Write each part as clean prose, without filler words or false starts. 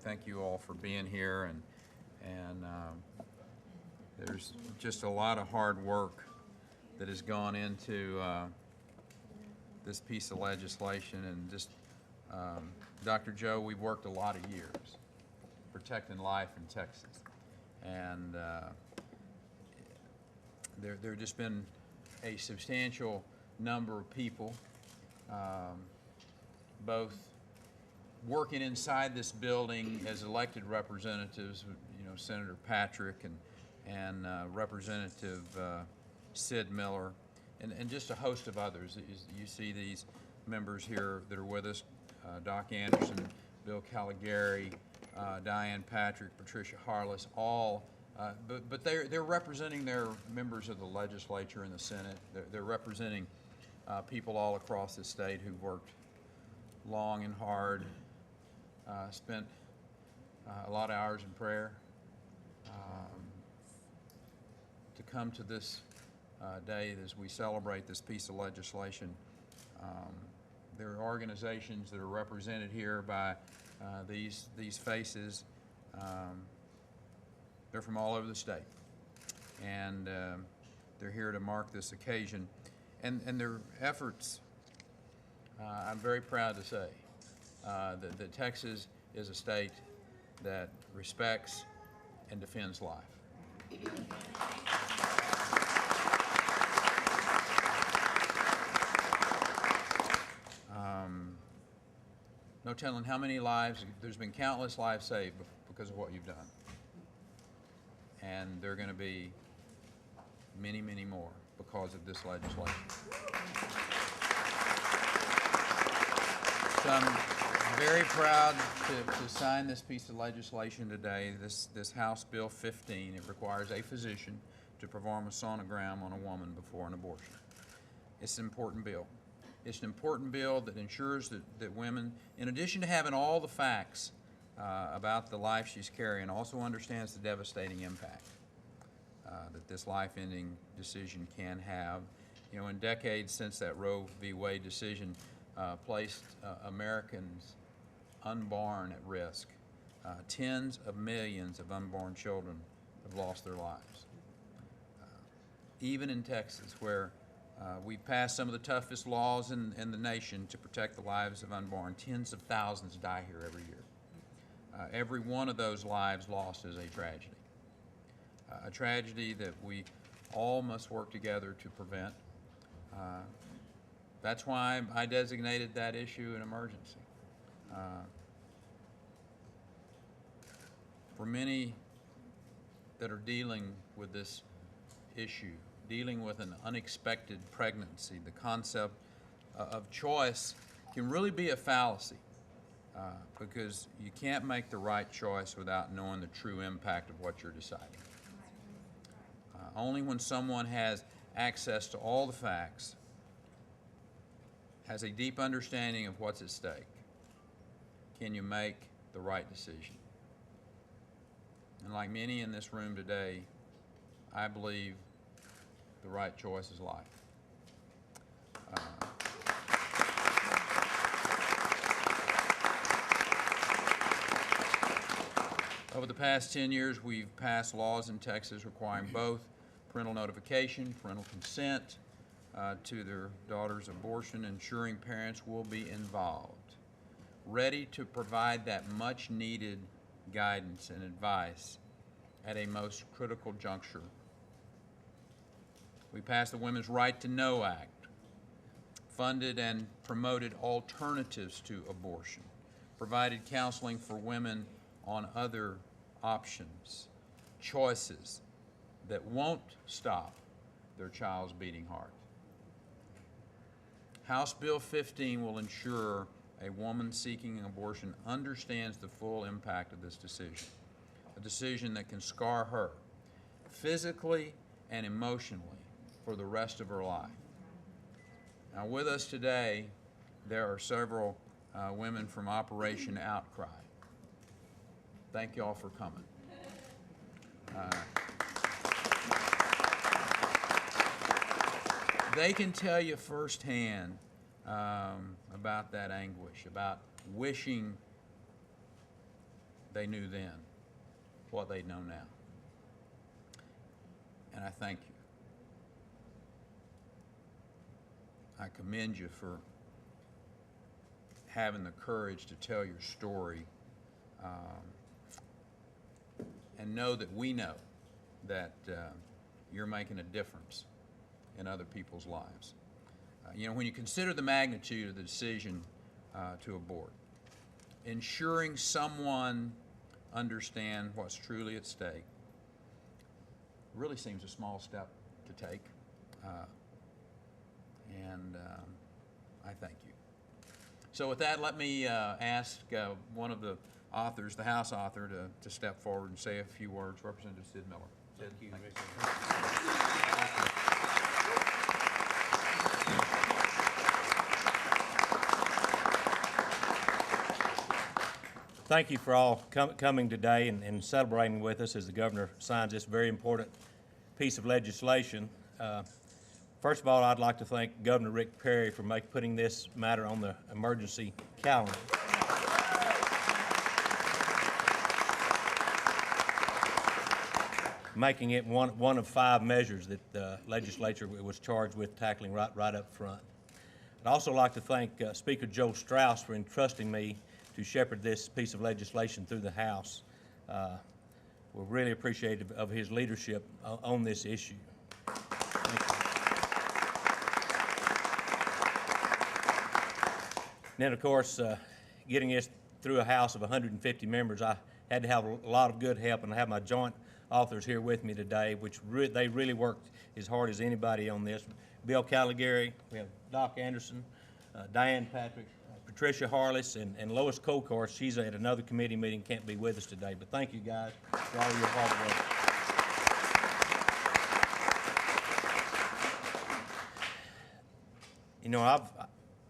thank you all for being here, and there's just a lot of hard work that has gone into this piece of legislation, and just Dr. Joe, we've worked a lot of years protecting life in Texas, and there just been a substantial number of people, both working inside this building as elected representatives, you know, Senator Patrick and Representative Sid Miller, and just a host of others. You see these members here that are with us, Doc Anderson, Bill Caligari, Diane Patrick, Patricia Harless, all, but they're representing their members of the legislature and the Senate. They're representing people all across the state who've worked long and hard, spent a lot of hours in prayer to come to this day as we celebrate this piece of legislation. There are organizations that are represented here by these faces. They're from all over the state, and they're here to mark this occasion. And their efforts, I'm very proud to say that Texas is a state that respects and defends life. No telling how many lives, there's been countless lives saved because of what you've done. And there are going to be many, many more because of this legislation. So I'm very proud to sign this piece of legislation today, this House Bill 15. It requires a physician to perform a sonogram on a woman before an abortion. It's an important bill. It's an important bill that ensures that women, in addition to having all the facts about the life she's carrying, also understands the devastating impact that this life-ending decision can have. You know, in decades since that Roe v. Wade decision placed Americans unborn at risk, tens of millions of unborn children have lost their lives. Even in Texas, where we've passed some of the toughest laws in the nation to protect the lives of unborn, tens of thousands die here every year. Every one of those lives lost is a tragedy that we all must work together to prevent. That's why I designated that issue an emergency. For many that are dealing with this issue, dealing with an unexpected pregnancy, the concept of choice can really be a fallacy because you can't make the right choice without knowing the true impact of what you're deciding. Only when someone has access to all the facts, has a deep understanding of what's at stake, can you make the right decision. And like many in this room today, I believe the right choice is life. Over the past 10 years, we've passed laws in Texas requiring both parental notification, parental consent to their daughter's abortion, ensuring parents will be involved, ready to provide that much-needed guidance and advice at a most critical juncture. We passed the Women's Right to Know Act, funded and promoted alternatives to abortion, provided counseling for women on other options, choices that won't stop their child's beating heart. House Bill 15 will ensure a woman seeking an abortion understands the full impact of this decision, a decision that can scar her physically and emotionally for the rest of her life. Now, with us today, there are several women from Operation Outcry. Thank you all for coming. They can tell you firsthand about that anguish, about wishing they knew then what they know now. And I thank you. I commend you for having the courage to tell your story, and know that we know that you're making a difference in other people's lives. You know, when you consider the magnitude of the decision to abort, ensuring someone understand what's truly at stake really seems a small step to take, and I thank you. So with that, let me ask one of the authors, the House author, to step forward and say a few words. Representative Sid Miller. Sid, thank you. Thank you for all coming today and celebrating with us as the governor signs this very important piece of legislation. First of all, I'd like to thank Governor Rick Perry for putting this matter on the emergency calendar. Making it one of 5 measures that the legislature was charged with tackling right up front. I'd also like to thank Speaker Joe Strauss for entrusting me to shepherd this piece of legislation through the House. We're really appreciative of his leadership on this issue. Thank you. And then, of course, getting this through a House of 150 members, I had to have a lot of good help, and I have my joint authors here with me today, which they really worked as hard as anybody on this. Bill Caligari, we have Doc Anderson, Diane Patrick, Patricia Harless, and Lois Cokar. She's at another committee meeting, can't be with us today, but thank you guys for all your hard work. You know, I've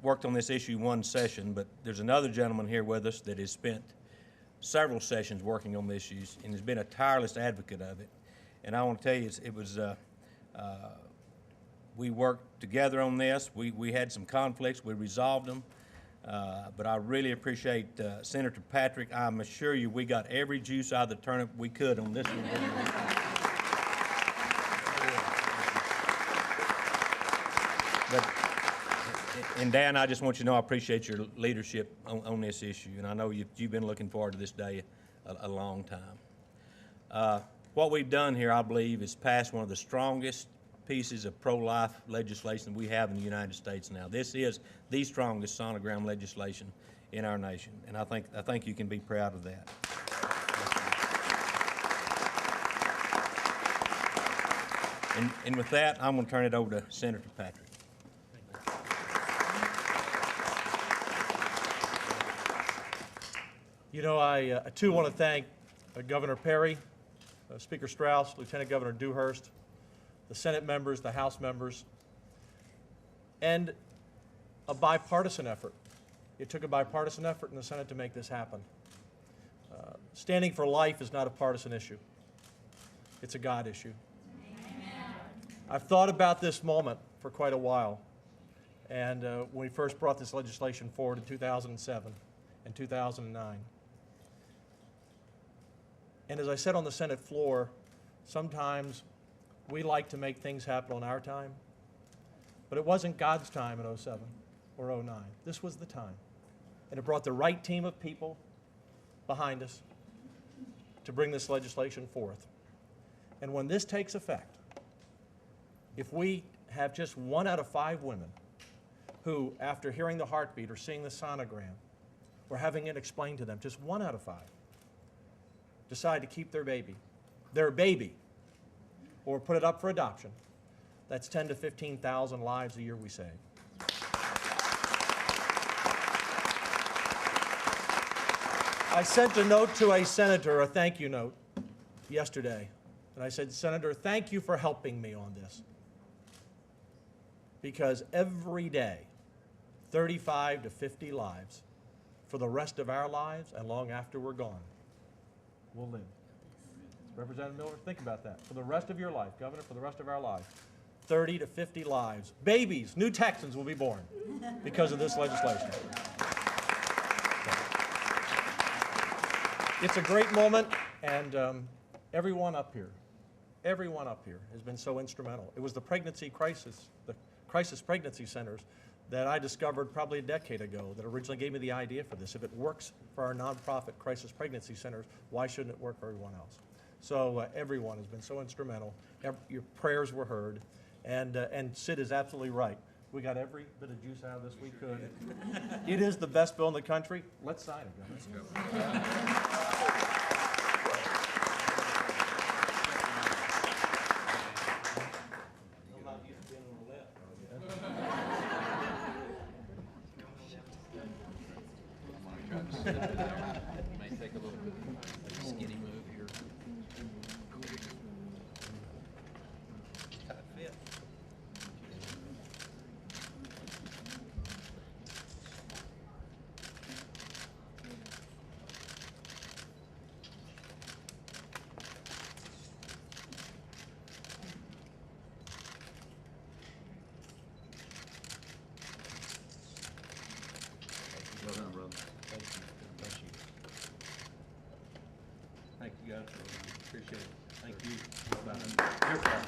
worked on this issue one session, but there's another gentleman here with us that has spent several sessions working on the issues and has been a tireless advocate of it. And I want to tell you, we worked together on this. We had some conflicts. We resolved them. But I really appreciate Senator Patrick. I'm assure you we got every juice out of the turnip we could on this one. And Dan, I just want you to know I appreciate your leadership on this issue, and I know you've been looking forward to this day a long time. What we've done here, I believe, is pass one of the strongest pieces of pro-life legislation we have in the United States now. This is the strongest sonogram legislation in our nation, and I think you can be proud of that. And with that, I'm going to turn it over to Senator Patrick. You know, I too want to thank Governor Perry, Speaker Strauss, Lieutenant Governor Dewhurst, the Senate members, the House members, and a bipartisan effort. It took a bipartisan effort in the Senate to make this happen. Standing for life is not a partisan issue. It's a God issue. Amen. I've thought about this moment for quite a while, and when we first brought this legislation forward in 2007 and 2009. And as I said on the Senate floor, sometimes we like to make things happen on our time, but it wasn't God's time in 07 or 09. This was the time. And it brought the right team of people behind us to bring this legislation forth. And when this takes effect, if we have just 1 out of 5 women who, after hearing the heartbeat or seeing the sonogram or having it explained to them, just 1 out of 5, decide to keep their baby, or put it up for adoption, that's 10,000 to 15,000 lives a year we save. I sent a note to a senator, a thank you note, yesterday. And I said, Senator, thank you for helping me on this. Because every day, 35 to 50 lives for the rest of our lives and long after we're gone will live. Representative Miller, think about that. For the rest of your life, Governor, for the rest of our life, 30 to 50 lives. Babies, new Texans will be born because of this legislation. It's a great moment, and everyone up here has been so instrumental. It was the crisis pregnancy centers that I discovered probably a decade ago that originally gave me the idea for this. If it works for our nonprofit crisis pregnancy centers, why shouldn't it work for everyone else? So everyone has been so instrumental. Your prayers were heard, and Sid is absolutely right. We got every bit of juice out of this we could. It is the best bill in the country. Let's sign it, guys. Let's go. May take a little bit of a skinny move here. Well done, brother. Thank you. Thank you. Thank you, guys. Appreciate it. Thank you. Well done. Your part.